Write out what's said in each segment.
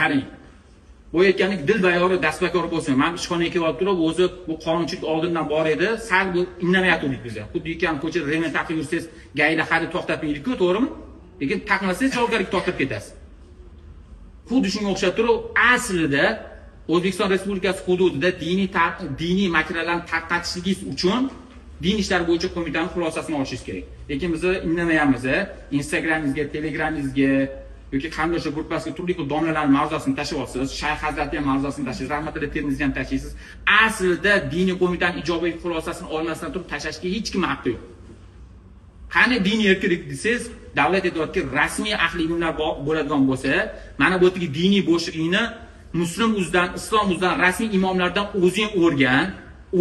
Qarang. Bu aytganlik dilbayori, dasbakor bo'lsin. Men ishxonaga kelib turib, o'zi bu qonunchilik oldindan bor edi, sal bu indamayotgandik biz. Xuddi ekan ko'chada remen taqib yursangiz, gayda xarid to'xtatmaydi-ku, to'g'rimi? Lekin taqmasangiz javobgarlik tortib ketasiz. Xuddi shunga o'xshab turib, aslida O'zbekiston Respublikasi hududida diniy materiallarni tarqatishingiz uchun din ishlari bo'yicha qo'mitaning xulosasini olishingiz kerak. Lekin biz indamayapmiz. Instagramingizga, Telegramingizga yoki qanday o'sha gruppasiga turli xil domlalarning mavzusini tashlayapsiz, Shayx Hazratning mavzusini tashlaysiz, Rahmatilla Termizni ham tashlaysiz. Aslida diniy qo'mitaning ijobiy xulosasini olmasdan turib tashlashga hech kim haqqi yo'q. Qani diniy erkinlik desangiz, davlat aytayotgan rasmiy ahli ilmlar bo'ladigan bo'lsa, mana bu yerdagi diniy bo'shlig'ini Muslim uzdan, Islom uzdan rasmiy imomlardan o'zing o'rgan,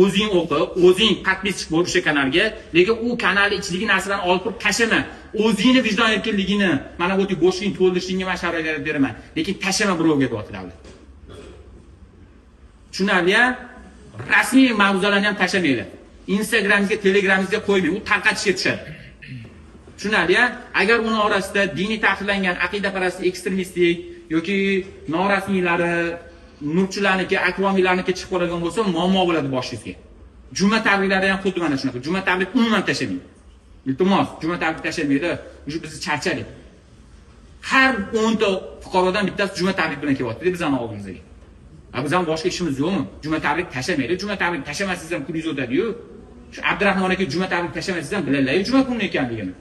o'zing o'qib, o'zing подписчик bo'l o'sha kanalga, lekin u kanalning ichidagi narsalarni olib turib tashlama. O'zingni vijdon erkinligini, mana bu yerdagi bo'shlikni to'ldirishingga men sharoitlar beraman, lekin tashlama birovga deyapti davlat. Tushunarli? Rasmiy mavzularni ham tashlamaydi. Instagramga, Telegramga qo'ymang, u tarqatishga tushadi. Tushunarli? Agar uni orasida diniy ta'qidlangan aqidaparast ekstremistik yoki norasmiylari, nurchilarniki, akvomiylarniki chiqib qoladigan bo'lsa, muammo bo'ladi boshingizga. Juma tabriklari ham xuddi mana shunaqa. Juma tabrik umuman tashlamang. Iltimos, juma tabrik tashlamaydi, o'sha bizni charchadik. Har 10 ta fuqarodan bittasi juma tabrik bilan kelyapti, bizning oldimizga. Biz ham boshqa ishimiz yo'qmi? Juma tabrik tashlamaydi. Juma tabrik tashlamasangiz ham kuningiz o'tadi-yu. Shu Abdurahmon aka juma tabrik tashlamasangiz ham bilalay, juma kuni ekanligini.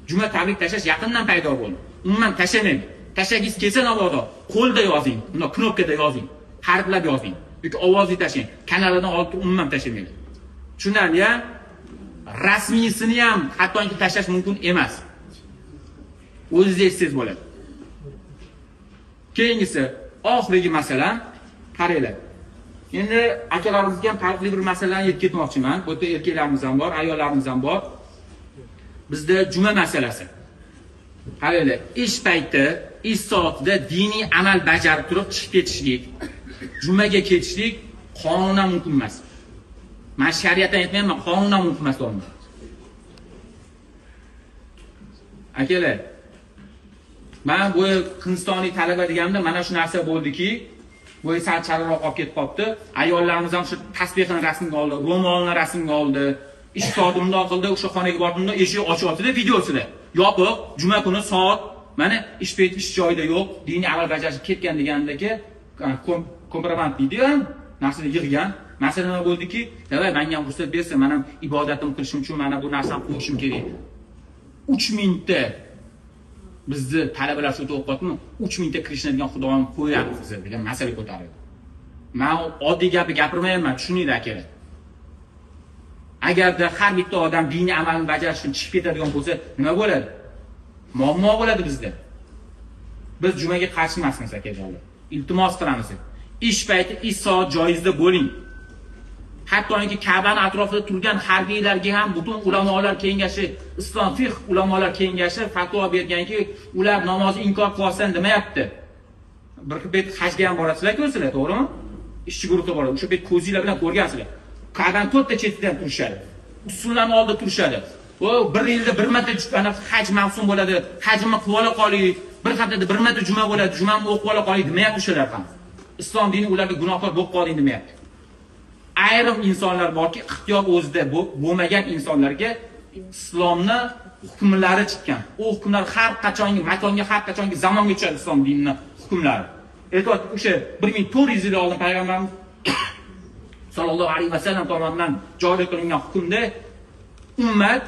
Juma tabrik tashlash yaqindan paydo bo'ldi. Umuman tashlamang. Tashlagingiz kelsa navodo, qo'lda yozing, unda knopkada yozing, harflab yozing yoki ovozli tashlang. Kanalidan olib umuman tashlamang. Tushunarli-ya? Rasmiysini ham hattoki tashlash mumkin emas. O'zingiz eshitsangiz bo'ladi. Keyingisi, oxirgi masala, qaranglar. Endi akalarimizga ham farqli bir masalani yetib ketmoqchiman. Bu yerda erkaklarimiz ham bor, ayollarimiz ham bor. Bizda juma masalasi. Qaranglar, ish payti, ish soatida diniy amal bajarib turib chiqib ketishlik, jumaga ketishlik qonunan mumkin emas. Men shariatdan aytmayman, qonunan mumkin emas o'rni. Akalar, men bu Hindistonlik talaba deganimda mana shu narsa bo'ldiki, bu sal chararoq olib ketib qopti. Ayollarimiz ham shu tasbehini rasmga oldi, ro'molni rasmga oldi. Ish soatimda qildi, o'sha xonaga bordimda eshik ochyapti-da videosida. Yopiq, juma kuni soat mana ish payti ish joyida yo'q, diniy amal bajarish ketgan degandagi kompromant deydi-ku, narsani yig'gan. Masala nima bo'ldiki, davay menga ham ruxsat bersa, men ham ibodatim qilishim uchun mana bu narsani qo'yishim kerak. 3 mingta bizni talabalar shu o'qiyaptimi? 3 mingta Krishna degan xudoim qo'yadi bizga degan masala ko'taradi. Men oddiy gapni gapirmayman, tushuninglar akalar. Agarda har bitta odam diniy amalni bajarish uchun chiqib ketadigan bo'lsa, nima bo'ladi? Muammo bo'ladi bizda. Biz jumaga qarshi emasmiz akajonlar. Iltimos qilamiz. Ish payti, ish soat joyizda bo'ling. Hattoki Ka'bani atrofida turgan harbiylarga ham butun ulamolar kengashi, Islom fiqh ulamolar kengashi fatvo berganki, ular namozni inkor qilsan demayapti. Bir bet hajga ham borasizlar-ku sizlar, to'g'rimi? Ishchi guruhga boradi. O'sha bet ko'zinglar bilan ko'rgansizlar. Ka'baning 4 ta chetidan turishadi. Usullarni oldida turishadi. O bir yilda bir marta ana haj mavsum bo'ladi. Hajni qilib ola qoling. Bir haftada bir marta juma bo'ladi. Jumani o'qib ola qoling demayapti o'shalar ham. Islom dini ularga gunohkor bo'lib qoling demayapti. Ayrim insonlar borki, ixtiyor o'zida bo'lmagan insonlarga islomni hukmlari chiqqan. O hukmlar har qachongi makonga, har qachongi zamonga tushadi islom dinining hukmlari. Aytib o'sha 1400 yil oldin payg'ambarimiz sallallohu alayhi vasallam tomonidan joriy qilingan hukmda ummat